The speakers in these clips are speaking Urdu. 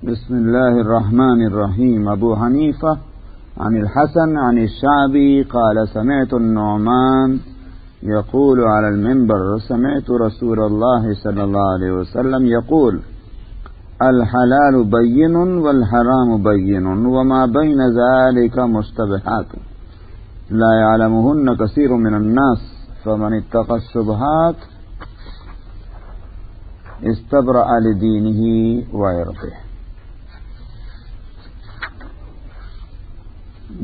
بسم الله الرحمن الرحيم. أبو حنيفة عن الحسن عن الشعبي قال سمعت النعمان يقول على المنبر سمعت رسول الله صلى الله عليه وسلم يقول الحلال بين والحرام بين وما بين ذلك مشتبهات لا يعلمهن كثير من الناس فمن اتقى الشبهات استبرأ لدينه وعرضه.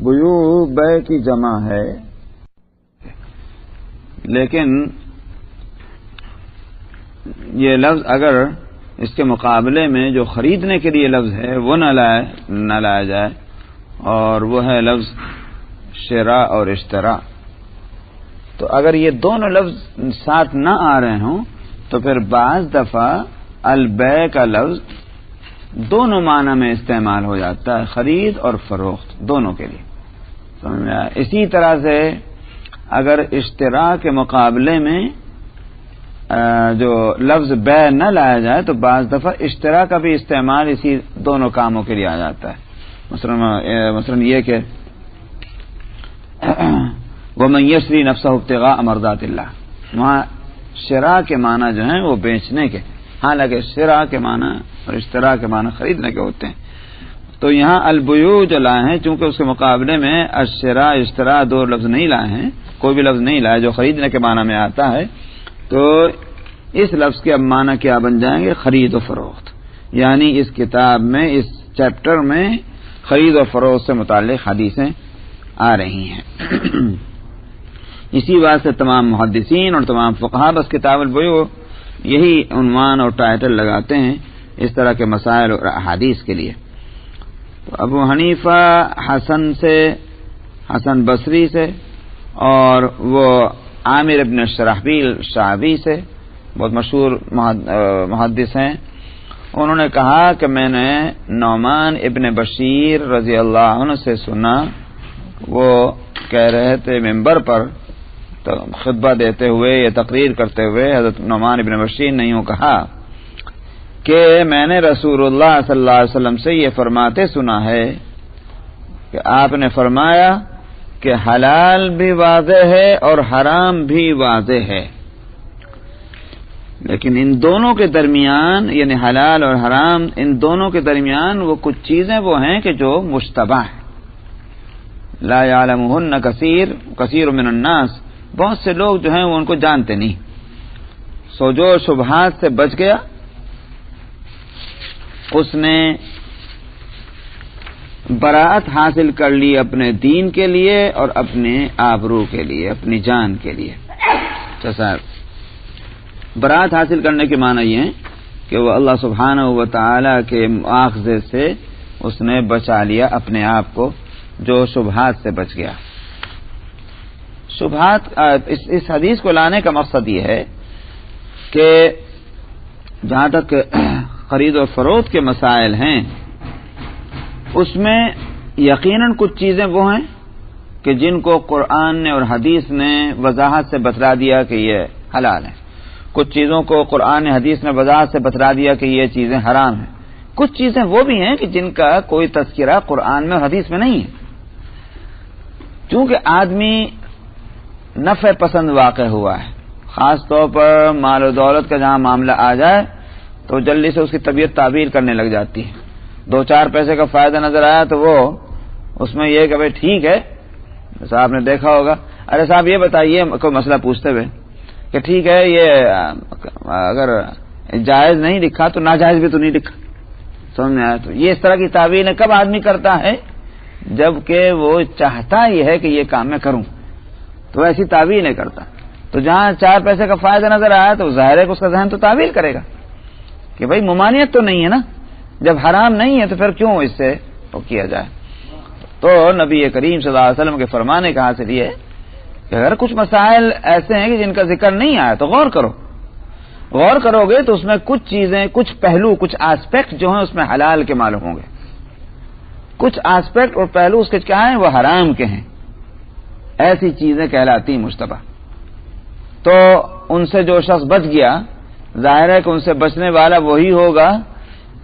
بیوع بے کی جمع ہے، لیکن یہ لفظ اگر اس کے مقابلے میں جو خریدنے کے لیے لفظ ہے وہ نہ لایا جائے، اور وہ ہے لفظ شراء اور اشتراء، تو اگر یہ دونوں لفظ ساتھ نہ آ رہے ہوں تو پھر بعض دفعہ البیع کا لفظ دونوں معنی میں استعمال ہو جاتا ہے، خرید اور فروخت دونوں کے لیے. اسی طرح سے اگر اشتراء کے مقابلے میں جو لفظ بیع نہ لایا جائے تو بعض دفعہ اشتراء کا بھی استعمال اسی دونوں کاموں کے لیے آ جاتا ہے. مثلا یہ کہ وَمَن يَشْرِي نَفْسَهُ ابْتِغَاءَ مَرْضَاتِ اللَّهِ، وہاں شراء کے معنی جو ہیں وہ بیچنے کے، حالانکہ شراء کے معنی اور اشتراء کے معنی خریدنے کے ہوتے ہیں. تو یہاں البیوع جو لائے ہیں، چونکہ اس کے مقابلے میں الشراء اشتراء دو لفظ نہیں لائے ہیں، کوئی بھی لفظ نہیں لائے جو خریدنے کے معنی میں آتا ہے، تو اس لفظ کے اب معنی کیا بن جائیں گے؟ خرید و فروخت. یعنی اس کتاب میں، اس چیپٹر میں خرید و فروخت سے متعلق حدیثیں آ رہی ہیں. اسی بات سے تمام محدثین اور تمام فقہا بس کتاب البیوع یہی عنوان اور ٹائٹل لگاتے ہیں اس طرح کے مسائل اور احادیث کے لیے. تو ابو حنیفہ حسن بصری سے، اور وہ عامر ابن شرحبیل شعبی سے، بہت مشہور محدث ہیں، انہوں نے کہا کہ میں نے نعمان ابن بشیر رضی اللہ عنہ سے سنا، وہ کہہ رہے تھے ممبر پر خطبہ دیتے ہوئے یا تقریر کرتے ہوئے، حضرت نعمان ابن بشیر نے یوں کہا کہ میں نے رسول اللہ صلی اللہ علیہ وسلم سے یہ فرماتے سنا ہے کہ آپ نے فرمایا کہ حلال بھی واضح ہے اور حرام بھی واضح ہے، لیکن ان دونوں کے درمیان، یعنی حلال اور حرام، ان دونوں کے درمیان وہ کچھ چیزیں وہ ہیں کہ جو مشتبہ ہیں. لا يعلمهن کثیر من الناس، بہت سے لوگ جو ہیں وہ ان کو جانتے نہیں. سو جو شبہات سے بچ گیا اس نے براءت حاصل کر لی اپنے دین کے لیے اور اپنے آبرو کے لیے، اپنی جان کے لیے. براءت حاصل کرنے کے معنی یہ ہے کہ وہ اللہ سبحانہ و تعالی کے مواخذے سے اس نے بچا لیا اپنے آپ کو، جو شبہات سے بچ گیا. شبہات، اس حدیث کو لانے کا مقصد یہ ہے کہ جہاں تک خرید و فروخت کے مسائل ہیں اس میں یقیناً کچھ چیزیں وہ ہیں کہ جن کو قرآن نے اور حدیث نے وضاحت سے بتلا دیا کہ یہ حلال ہیں. کچھ چیزوں کو قرآن نے حدیث نے وضاحت سے بتلا دیا کہ یہ چیزیں حرام ہیں. کچھ چیزیں وہ بھی ہیں کہ جن کا کوئی تذکرہ قرآن میں اور حدیث میں نہیں ہے. چونکہ آدمی نفع پسند واقع ہوا ہے، خاص طور پر مال و دولت کا جہاں معاملہ آ جائے تو جلدی سے اس کی طبیعت تعبیر کرنے لگ جاتی ہے. 2-4 پیسے کا فائدہ نظر آیا تو وہ اس میں یہ کہ بھائی ٹھیک ہے، جیسا آپ نے دیکھا ہوگا، ارے صاحب یہ بتائیے، کوئی مسئلہ پوچھتے ہوئے کہ ٹھیک ہے یہ اگر جائز نہیں لکھا تو ناجائز بھی تو نہیں لکھا، سمجھ میں آیا؟ تو یہ اس طرح کی تعبیر کب آدمی کرتا ہے؟ جبکہ وہ چاہتا ہی ہے کہ یہ کام میں کروں، تو ایسی تعبیر نہیں کرتا. تو جہاں 4 پیسے کا فائدہ نظر آیا تو ظاہر ہے کہ اس کا ذہن تو تعبیر کرے گا کہ بھائی ممانعت تو نہیں ہے نا، جب حرام نہیں ہے تو پھر کیوں اس سے وہ کیا جائے. تو نبی کریم صلی اللہ علیہ وسلم کے فرمانے کا حاصل یہ ہے کہ اگر کچھ مسائل ایسے ہیں کہ جن کا ذکر نہیں آیا تو غور کرو گے تو اس میں کچھ چیزیں، کچھ پہلو، کچھ آسپیکٹ جو ہیں اس میں حلال کے معلوم ہوں گے، کچھ آسپیکٹ اور پہلو اس کے کیا ہیں؟ وہ حرام کے ہیں. ایسی چیزیں کہلاتی مشتبہ. تو ان سے جو شخص بچ گیا، ظاہر ہے کہ ان سے بچنے والا وہی ہوگا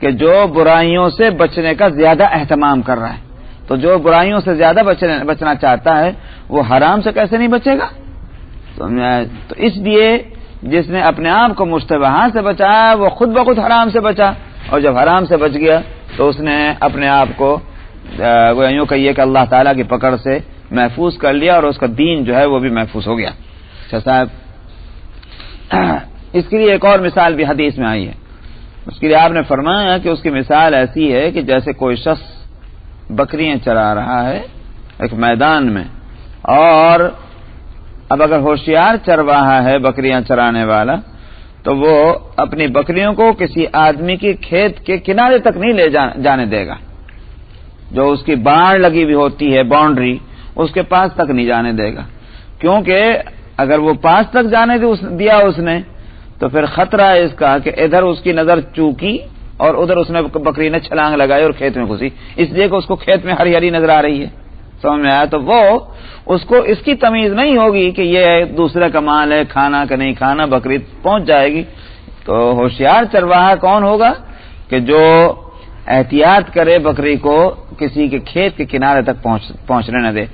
کہ جو برائیوں سے بچنے کا زیادہ اہتمام کر رہا ہے، تو جو برائیوں سے زیادہ بچنا چاہتا ہے وہ حرام سے کیسے نہیں بچے گا؟ تو اس لیے جس نے اپنے آپ کو مشتبہات سے بچایا وہ خود بخود حرام سے بچا، اور جب حرام سے بچ گیا تو اس نے اپنے آپ کو یوں کہیے کہ اللہ تعالیٰ کی پکڑ سے محفوظ کر لیا، اور اس کا دین جو ہے وہ بھی محفوظ ہو گیا۔ اچھا صاحب، اس کے لیے ایک اور مثال بھی حدیث میں آئی ہے۔ اس کے لیے آپ نے فرمایا کہ اس کی مثال ایسی ہے کہ جیسے کوئی شخص بکریاں چرا رہا ہے ایک میدان میں، اور اب اگر ہوشیار چرواہا ہے بکریاں چرانے والا تو وہ اپنی بکریوں کو کسی آدمی کی کھیت کے کنارے تک نہیں لے جانے دے گا، جو اس کی باڑ لگی ہوئی ہوتی ہے باؤنڈری، اس کے پاس تک نہیں جانے دے گا، کیونکہ اگر وہ پاس تک جانے دیا اس نے تو پھر خطرہ ہے اس کا کہ ادھر اس کی نظر چوکی اور ادھر اس نے بکری نے چھلانگ لگائی اور کھیت میں گھسی، اس لیے کہ اس کو کھیت میں ہری ہری نظر آ رہی ہے، سمجھ میں آیا؟ تو وہ اس کو اس کی تمیز نہیں ہوگی کہ یہ دوسرے کا مال ہے، کھانا کہ نہیں کھانا، بکری پہنچ جائے گی۔ تو ہوشیار چرواہا کون ہوگا کہ جو احتیاط کرے بکری کو کسی کے کھیت کے کنارے تک پہنچنے نہ دے۔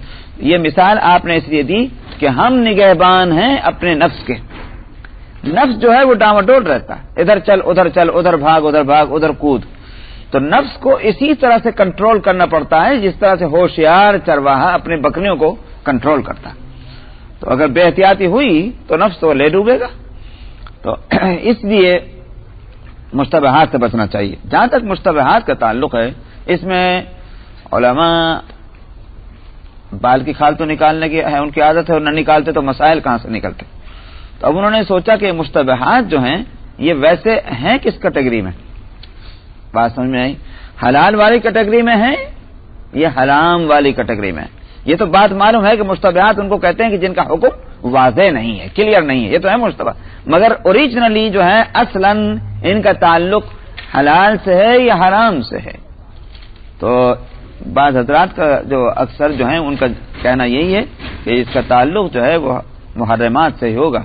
یہ مثال آپ نے اس لیے دی کہ ہم نگہبان ہیں اپنے نفس کے۔ نفس جو ہے وہ ڈاواڈول رہتا ہے، ادھر چل ادھر بھاگ ادھر کود، تو نفس کو اسی طرح سے کنٹرول کرنا پڑتا ہے جس طرح سے ہوشیار چرواہا اپنی بکریوں کو کنٹرول کرتا ہے۔ تو اگر بے احتیاطی ہوئی تو نفس تو لے ڈوبے گا۔ تو اس لیے مشتبہات سے بچنا چاہیے۔ جہاں تک مشتبہات کا تعلق ہے، اس میں علماء بال کی کھال تو نکالنے کی ہے ان کی عادت ہے، اور نہ نکالتے تو مسائل کہاں سے نکلتے۔ تو اب انہوں نے سوچا کہ مشتبہات جو ہیں یہ ویسے ہیں کس کیٹیگری میں؟ بات سمجھ میں آئی؟ حلال والی کیٹیگری میں ہیں یا حرام والی کیٹیگری میں؟ یہ تو بات معلوم ہے کہ مشتبہات ان کو کہتے ہیں کہ جن کا حکم واضح نہیں ہے، کلیئر نہیں ہے، یہ تو ہے مشتبہ، مگر اوریجنلی جو ہے اصلاً ان کا تعلق حلال سے ہے یا حرام سے ہے۔ تو بعض حضرات کا جو اکثر جو ہیں ان کا کہنا یہی ہے کہ اس کا تعلق جو ہے وہ محرمات سے ہی ہوگا،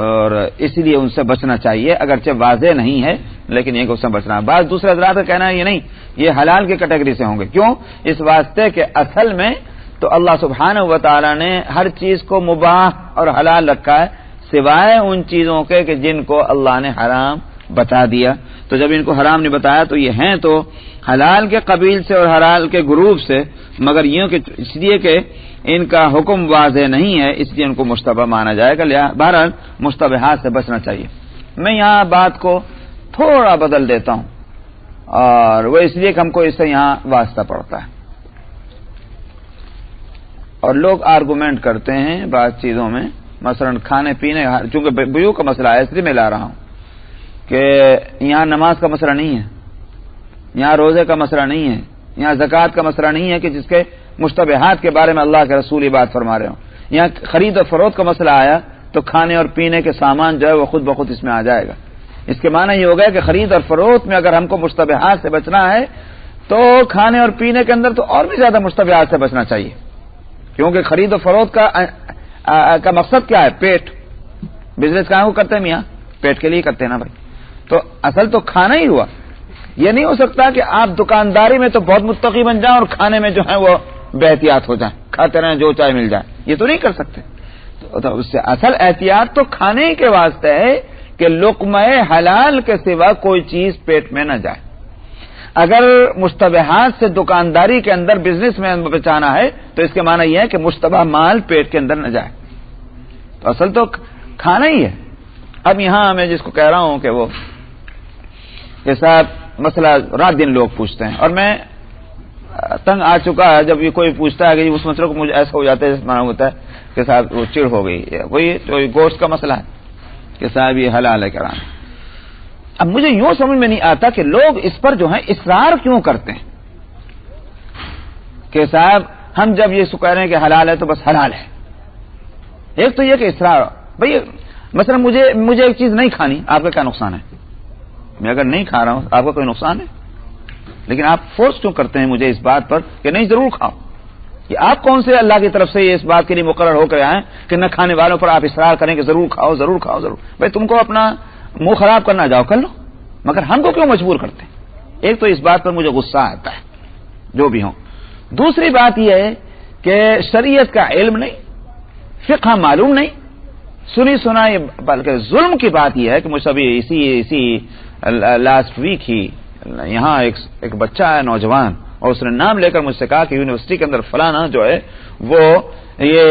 اور اس لیے ان سے بچنا چاہیے، اگرچہ واضح نہیں ہے لیکن یہ کہ اس سے بچنا ہے۔ بعض دوسرے حضرات کا کہنا ہے یہ نہیں، یہ حلال کی کیٹیگری سے ہوں گے۔ کیوں؟ اس واسطے کہ اصل میں تو اللہ سبحانہ و تعالی نے ہر چیز کو مباح اور حلال رکھا ہے، سوائے ان چیزوں کے کہ جن کو اللہ نے حرام بتا دیا۔ تو جب ان کو حرام نہیں بتایا تو یہ ہیں تو حلال کے قبیل سے اور حلال کے گروپ سے، مگر یوں کہ اس لیے کہ ان کا حکم واضح نہیں ہے اس لیے ان کو مشتبہ مانا جائے گا۔ بہرحال مشتبہات سے بچنا چاہیے۔ میں یہاں بات کو تھوڑا بدل دیتا ہوں، اور وہ اس لیے کہ ہم کو اس سے یہاں واسطہ پڑتا ہے، اور لوگ آرگومنٹ کرتے ہیں بعض چیزوں میں، مثلا کھانے پینے، چونکہ بیو کا مسئلہ ہے اس لیے میں لا رہا ہوں کہ یہاں نماز کا مسئلہ نہیں ہے، یہاں روزے کا مسئلہ نہیں ہے، یہاں زکوٰۃ کا مسئلہ نہیں ہے کہ جس کے مشتبہات کے بارے میں اللہ کے رسول یہ بات فرما رہے ہوں۔ یہاں خرید و فروخت کا مسئلہ آیا تو کھانے اور پینے کے سامان جو ہے وہ خود بخود اس میں آ جائے گا۔ اس کے معنی یہ ہو گیا کہ خرید اور فروخت میں اگر ہم کو مشتبہات سے بچنا ہے تو کھانے اور پینے کے اندر تو اور بھی زیادہ مشتبہات سے بچنا چاہیے، کیونکہ خرید و فروخت کا مقصد کیا ہے؟ پیٹ۔ بزنس کہاں کو کرتے ہیں میاں؟ پیٹ کے لیے کرتے ہیں نا بھائی۔ تو اصل تو کھانا ہی ہوا۔ یہ نہیں ہو سکتا کہ آپ دکانداری میں تو بہت متقی بن جائیں اور کھانے میں جو ہے وہ بے احتیاط ہو جائیں، کھاتے رہیں جو چاہے مل جائے، یہ تو نہیں کر سکتے۔ تو اس سے اصل احتیاط تو کھانے کے واسطے ہے کہ لقمہ حلال کے سوا کوئی چیز پیٹ میں نہ جائے۔ اگر مشتبہات سے دکانداری کے اندر بزنس میں بچانا ہے تو اس کے معنی یہ ہے کہ مشتبہ مال پیٹ کے اندر نہ جائے، تو اصل تو کھانا ہی ہے۔ اب یہاں میں جس کو کہہ رہا ہوں کہ وہ کے ساتھ مسئلہ رات دن لوگ پوچھتے ہیں، اور میں تنگ آ چکا ہے جب یہ کوئی پوچھتا ہے کہ اس مسئلے کو مجھے ایسا ہو جاتا ہے جس معنی ہوتا ہے کہ صاحب وہ چڑ ہو گئی، وہی جو گوشت کا مسئلہ ہے کہ صاحب یہ حلال ہے کرانا۔ اب مجھے یوں سمجھ میں نہیں آتا کہ لوگ اس پر جو ہے اصرار کیوں کرتے ہیں کہ صاحب ہم جب یہ کہہ رہے ہیں کہ حلال ہے تو بس حلال ہے۔ ایک تو یہ کہ اصرار، بھئی مثلا مجھے ایک چیز نہیں کھانی، آپ کا کیا نقصان ہے؟ میں اگر نہیں کھا رہا ہوں آپ کا کوئی نقصان ہے؟ لیکن آپ فورس کیوں کرتے ہیں مجھے اس بات پر کہ نہیں ضرور کھاؤ؟ کہ آپ کون سے اللہ کی طرف سے یہ اس بات کے لیے مقرر ہو کر آئے کہ نہ کھانے والوں پر آپ اصرار کریں کہ ضرور کھاؤ ضرور کھاؤ ضرور؟ بھائی تم کو اپنا منہ خراب کرنا جاؤ کر لو، مگر ہم کو کیوں مجبور کرتے ہیں؟ ایک تو اس بات پر مجھے غصہ آتا ہے جو بھی ہوں. دوسری بات یہ ہے کہ شریعت کا علم نہیں، فقہ معلوم نہیں، سنی سنا، بلکہ ظلم کی بات یہ ہے کہ مجھے ابھی اسی لاسٹ ویک ہی یہاں ایک بچہ ہے نوجوان، اور اس نے نام لے کر مجھ سے کہا کہ یونیورسٹی کے اندر فلانا جو ہے وہ یہ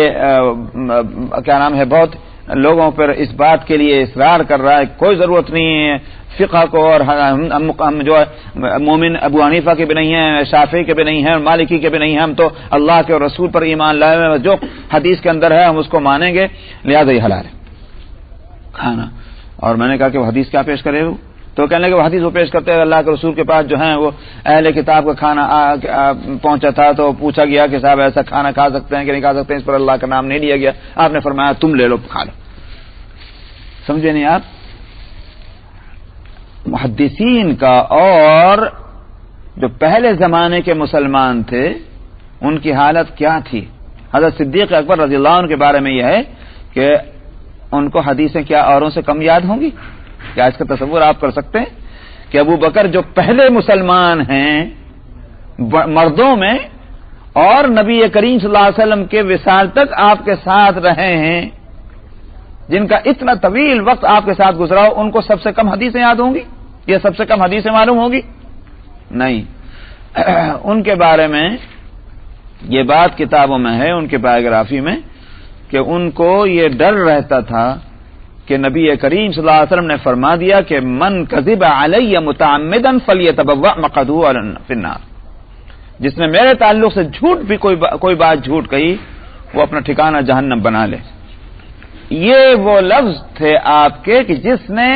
کیا نام ہے بہت لوگوں پر اس بات کے لیے اصرار کر رہا ہے کوئی ضرورت نہیں ہے فقہ کو، اور ہم جو ہے مومن ابو حنیفہ کے بھی نہیں ہیں، شافعی کے بھی نہیں ہیں، مالکی کے بھی نہیں ہیں، ہم تو اللہ کے اور رسول پر ایمان لائے ہوئے، جو حدیث کے اندر ہے ہم اس کو مانیں گے، لہذا یہ حلال ہے کھانا. اور میں نے کہا کہ وہ حدیث کیا پیش کرے ہو؟ تو کہنے لگے وہ حدیث وہ پیش کرتے ہیں اللہ کے رسول کے پاس جو ہیں وہ اہل کتاب کا کھانا پہنچا تھا تو پوچھا گیا کہ صاحب ایسا کھانا کھا سکتے ہیں کہ نہیں کھا سکتے ہیں، اس پر اللہ کا نام نہیں لیا گیا، آپ نے فرمایا تم لے لو کھا لو. سمجھے نہیں آپ؟ محدثین کا اور جو پہلے زمانے کے مسلمان تھے ان کی حالت کیا تھی. حضرت صدیق اکبر رضی اللہ عنہ کے بارے میں یہ ہے کہ ان کو حدیثیں کیا اوروں سے کم یاد ہوں گی؟ کیا اس کا تصور آپ کر سکتے ہیں کہ ابو بکر جو پہلے مسلمان ہیں مردوں میں اور نبی کریم صلی اللہ علیہ وسلم کے وصال تک آپ کے ساتھ رہے ہیں، جن کا اتنا طویل وقت آپ کے ساتھ گزرا ہو، ان کو سب سے کم حدیثیں یاد ہوں گی یا سب سے کم حدیثیں معلوم ہوگی؟ نہیں. ان کے بارے میں یہ بات کتابوں میں ہے، ان کے بایوگرافی میں، کہ ان کو یہ ڈر رہتا تھا کہ نبی کریم صلی اللہ علیہ وسلم نے فرما دیا کہ من کذب علی متعمدا فلیتبوأ مقعدہ فی النار، جس نے میرے تعلق سے جھوٹ بھی کوئی بات جھوٹ کہی وہ اپنا ٹھکانہ جہنم بنا لے. یہ وہ لفظ تھے آپ کے کہ جس نے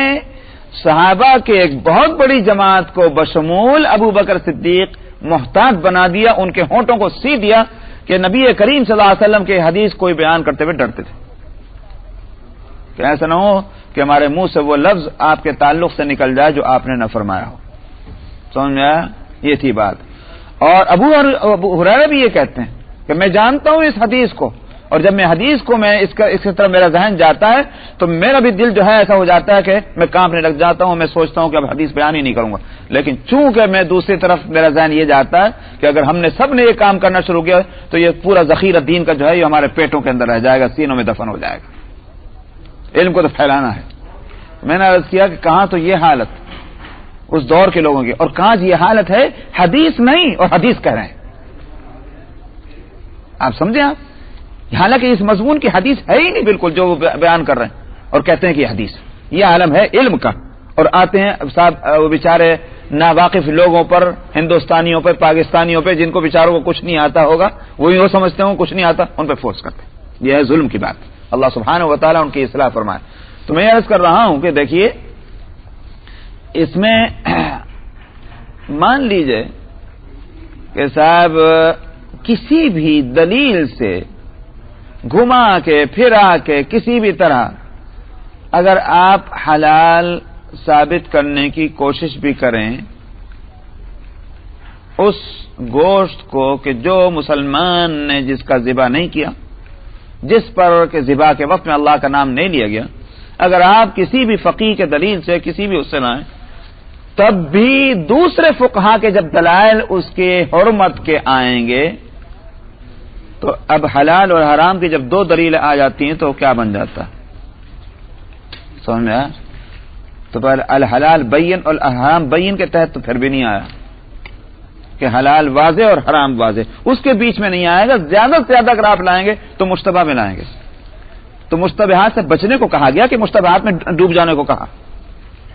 صحابہ کے ایک بہت بڑی جماعت کو بشمول ابو بکر صدیق محتاط بنا دیا، ان کے ہونٹوں کو سی دیا کہ نبی کریم صلی اللہ علیہ وسلم کے حدیث کوئی بیان کرتے ہوئے ڈرتے تھے کہ ایسا نہ ہو کہ ہمارے منہ سے وہ لفظ آپ کے تعلق سے نکل جائے جو آپ نے نہ فرمایا ہو. سمجھ میں آیا؟ یہ تھی بات. اور ابو ہریرہ بھی یہ کہتے ہیں کہ میں جانتا ہوں اس حدیث کو، اور جب میں حدیث کو میں اس کی طرف میرا ذہن جاتا ہے تو میرا بھی دل جو ہے ایسا ہو جاتا ہے کہ میں کانپنے لگ جاتا ہوں، میں سوچتا ہوں کہ اب حدیث بیان ہی نہیں کروں گا. لیکن چونکہ میں دوسری طرف میرا ذہن یہ جاتا ہے کہ اگر ہم نے سب نے یہ کام کرنا شروع کیا تو یہ پورا ذخیرہ دین کا جو ہے یہ ہمارے پیٹوں کے اندر رہ جائے گا، سینوں میں دفن ہو جائے گا. علم کو تو پھیلانا ہے. میں نے عرض کیا کہ کہاں تو یہ حالت اس دور کے لوگوں کی، اور کہاں یہ حالت ہے حدیث نہیں اور حدیث کہہ رہے ہیں. آپ سمجھیں آپ؟ حالانکہ اس مضمون کی حدیث ہے ہی نہیں بالکل جو وہ بیان کر رہے ہیں، اور کہتے ہیں کہ یہ حدیث. یہ عالم ہے علم کا، اور آتے ہیں صاحب وہ بیچارے ناواقف لوگوں پر، ہندوستانیوں پہ، پاکستانیوں پہ، جن کو بیچاروں کو کچھ نہیں آتا ہوگا، وہی وہ سمجھتے ہوں کچھ نہیں آتا، ان پہ فورس کرتے ہیں. یہ ہے ظلم کی بات. اللہ سبحانہ و تعالیٰ ان کی اصلاح فرمائے. تو میں عرض کر رہا ہوں کہ دیکھیے اس میں مان لیجئے کہ صاحب کسی بھی دلیل سے گھما کے پھرا کے کسی بھی طرح اگر آپ حلال ثابت کرنے کی کوشش بھی کریں اس گوشت کو کہ جو مسلمان نے جس کا ذبح نہیں کیا، جس پر کہ ذبح کے وقت میں اللہ کا نام نہیں لیا گیا، اگر آپ کسی بھی فقیہ کے دلیل سے کسی بھی اس سے لائیں، تب بھی دوسرے فقہا کے جب دلائل اس کے حرمت کے آئیں گے تو اب حلال اور حرام کی جب دو دلیلیں آ جاتی ہیں تو کیا بن جاتا؟ سمجھ میں آیا؟ تو پہلے الحلال بین اور الحرام بین کے تحت تو پھر بھی نہیں آیا کہ حلال واضح اور حرام واضح، اس کے بیچ میں نہیں آئے گا. زیادہ سے زیادہ اگر آپ لائیں گے تو مشتبہ میں لائیں گے. تو مشتبہات سے بچنے کو کہا گیا کہ مشتبہات میں ڈوب جانے کو کہا.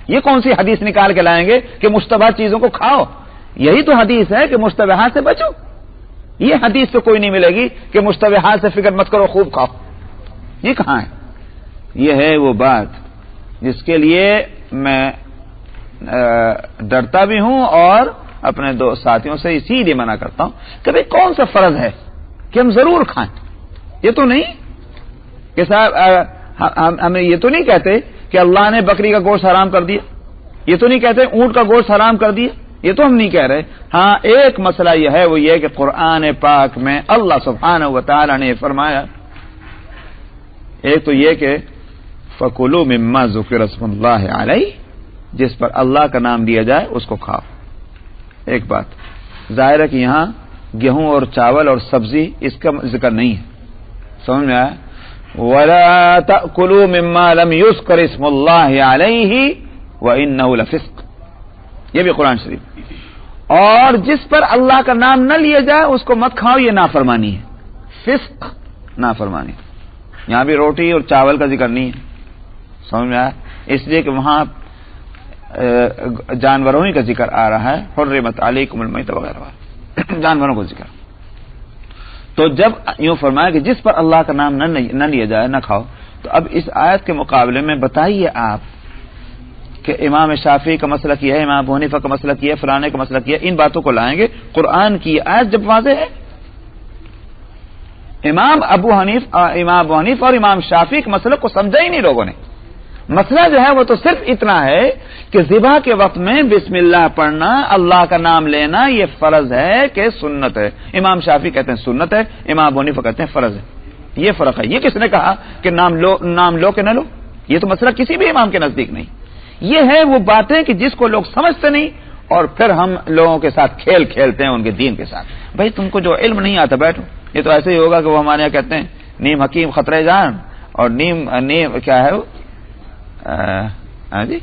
یہ کون سی حدیث نکال کے لائیں گے کہ مشتبہ چیزوں کو کھاؤ؟ یہی تو حدیث ہے کہ مشتبہات سے بچو. یہ حدیث تو کوئی نہیں ملے گی کہ مشتبہات سے فکر مت کرو خوب کھاؤ. یہ کہاں ہے؟ یہ ہے وہ بات جس کے لیے میں ڈرتا بھی ہوں اور اپنے دو ساتھیوں سے اسی لیے منع کرتا ہوں کہ بھئی کون سا فرض ہے کہ ہم ضرور کھائیں. یہ تو نہیں کہ صاحب ہمیں یہ تو نہیں کہتے کہ اللہ نے بکری کا گوشت حرام کر دیا، یہ تو نہیں کہتے اونٹ کا گوشت حرام کر دیا، یہ تو ہم نہیں کہہ رہے. ہاں ایک مسئلہ یہ ہے وہ یہ کہ قرآن پاک میں اللہ سبحانہ و تعالی نے فرمایا، ایک تو یہ کہ فَكُلُوا مِمَّا ذُكِرَ اسْمُ اللَّهِ عَلَيْهِ، جس پر اللہ کا نام دیا جائے اس کو کھاؤ. ایک بات ظاہر ہے کہ یہاں گیہوں اور چاول اور سبزی اس کا ذکر نہیں ہے، سمجھ میں آیا؟ وَلَا تَأْكُلُوا مِمَّا لَمْ يُذْكَرِ اسْمُ اللَّهِ عَلَيْهِ وَإِنَّهُ لَفِسْقٌ، یہ بھی قرآن شریف۔ اور جس پر اللہ کا نام نہ لیا جائے اس کو مت کھاؤ، یہ نافرمانی ہے، فسق نافرمانی۔ یہاں بھی روٹی اور چاول کا ذکر نہیں ہے، سمجھ میں آیا؟ اس لیے کہ وہاں جانوروں ہی کا ذکر آ رہا ہے، حرمت علیکم المیتۃ وغیرہ، جانوروں کو ذکر۔ تو جب یوں فرمایا کہ جس پر اللہ کا نام نہ لیا جائے نہ کھاؤ، تو اب اس آیت کے مقابلے میں بتائیے آپ کہ امام شافعی کا مسئلہ کیا ہے، امام ابو حنیفہ کا مسئلہ کیا ہے، فلانے کا مسئلہ کیا ہے، ان باتوں کو لائیں گے، قرآن کی آیت جب واضح ہے۔ امام ابو حنیف اور امام شافعی کے مسئلے کو سمجھا ہی نہیں لوگوں نے۔ مسئلہ جو ہے وہ تو صرف اتنا ہے کہ ذبح کے وقت میں بسم اللہ پڑھنا، اللہ کا نام لینا یہ فرض ہے کہ سنت ہے۔ امام شافعی کہتے ہیں سنت ہے، امام ابو حنیفہ کہتے ہیں فرض ہے۔ یہ فرق ہے۔ یہ کس نے کہا کہ نام لو کہ نہ لو؟ یہ تو مسئلہ کسی بھی امام کے نزدیک نہیں۔ یہ ہے وہ باتیں کہ جس کو لوگ سمجھتے نہیں اور پھر ہم لوگوں کے ساتھ کھیل کھیلتے ہیں ان کے دین کے ساتھ۔ بھائی تم کو جو علم نہیں آتا بیٹھو، یہ تو ایسے ہی ہوگا کہ وہ ہمارے یہاں کہتے ہیں نیم حکیم خطرہ جان، اور نیم کیا ہے وہ جی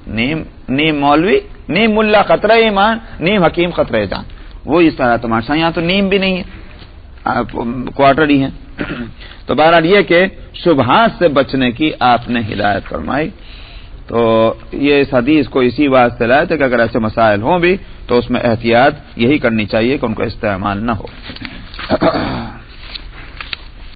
نیم مولوی، نیم ملا خطرہ ایمان، نیم حکیم خطرہ جان۔ وہ اس طرح تماشا، یہاں تو نیم بھی نہیں ہے، کوارٹر ہی ہیں۔ تو بہرحال یہ کہ شبہات سے بچنے کی آپ نے ہدایت فرمائی۔ تو یہ اس حدیث کو اسی واسطے لائے تھے کہ اگر ایسے مسائل ہوں بھی تو اس میں احتیاط یہی کرنی چاہیے کہ ان کو استعمال نہ ہو۔